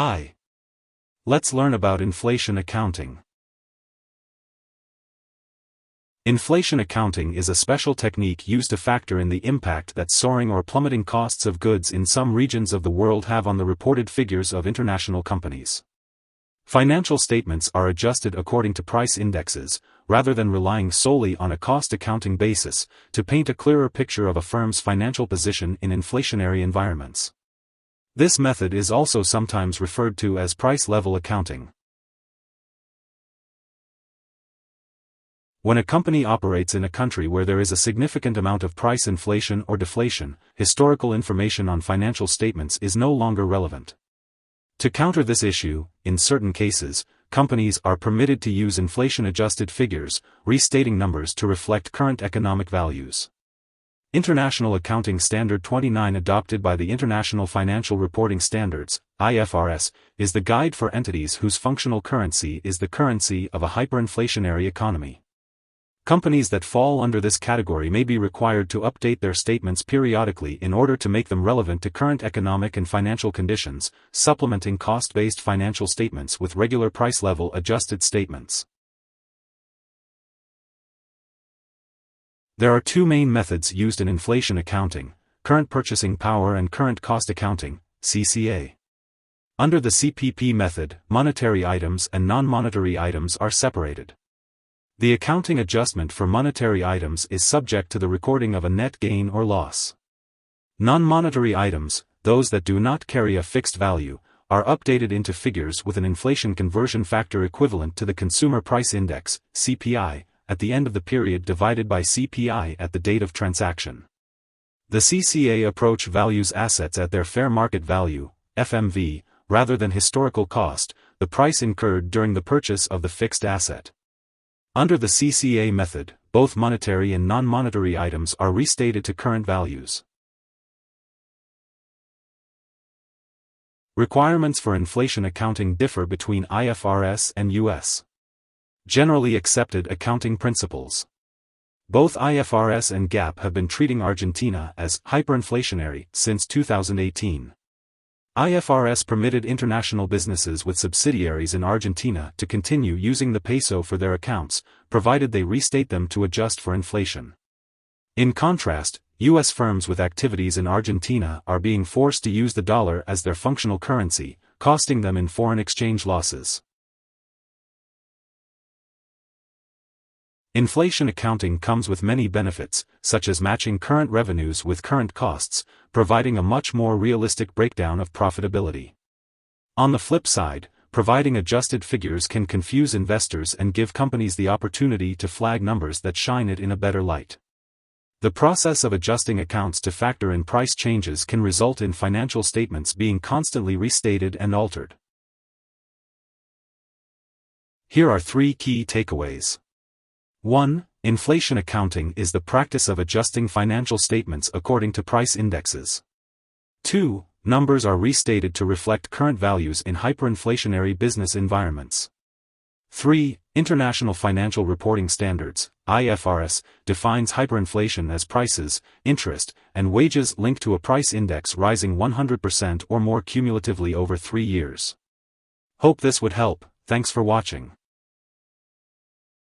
Hi. Let's learn about inflation accounting. Inflation accounting is a special technique used to factor in the impact that soaring or plummeting costs of goods in some regions of the world have on the reported figures of international companies. Financial statements are adjusted according to price indexes, rather than relying solely on a cost accounting basis, to paint a clearer picture of a firm's financial position in inflationary environments. This method is also sometimes referred to as price-level accounting. When a company operates in a country where there is a significant amount of price inflation or deflation, historical information on financial statements is no longer relevant. To counter this issue, in certain cases, companies are permitted to use inflation-adjusted figures, restating numbers to reflect current economic values. International Accounting Standard 29 adopted by the International Financial Reporting Standards, IFRS, is the guide for entities whose functional currency is the currency of a hyperinflationary economy. Companies that fall under this category may be required to update their statements periodically in order to make them relevant to current economic and financial conditions, supplementing cost-based financial statements with regular price-level adjusted statements. There are two main methods used in inflation accounting: current purchasing power and current cost accounting, CCA. Under the CPP method, monetary items and non-monetary items are separated. The accounting adjustment for monetary items is subject to the recording of a net gain or loss. Non-monetary items, those that do not carry a fixed value, are updated into figures with an inflation conversion factor equivalent to the Consumer Price Index, CPI, at the end of the period divided by CPI at the date of transaction. The CCA approach values assets at their fair market value, FMV, rather than historical cost, the price incurred during the purchase of the fixed asset. Under the CCA method, both monetary and non-monetary items are restated to current values. Requirements for inflation accounting differ between IFRS and US. Generally accepted accounting principles. Both IFRS and GAAP have been treating Argentina as hyperinflationary since 2018. IFRS permitted international businesses with subsidiaries in Argentina to continue using the peso for their accounts, provided they restate them to adjust for inflation. In contrast, U.S. firms with activities in Argentina are being forced to use the dollar as their functional currency, costing them in foreign exchange losses. Inflation accounting comes with many benefits, such as matching current revenues with current costs, providing a much more realistic breakdown of profitability. On the flip side, providing adjusted figures can confuse investors and give companies the opportunity to flag numbers that shine it in a better light. The process of adjusting accounts to factor in price changes can result in financial statements being constantly restated and altered. Here are 3 key takeaways. 1. Inflation accounting is the practice of adjusting financial statements according to price indexes. 2. Numbers are restated to reflect current values in hyperinflationary business environments. 3. International Financial Reporting Standards, IFRS, defines hyperinflation as prices, interest, and wages linked to a price index rising 100% or more cumulatively over 3 years. Hope this would help. Thanks for watching.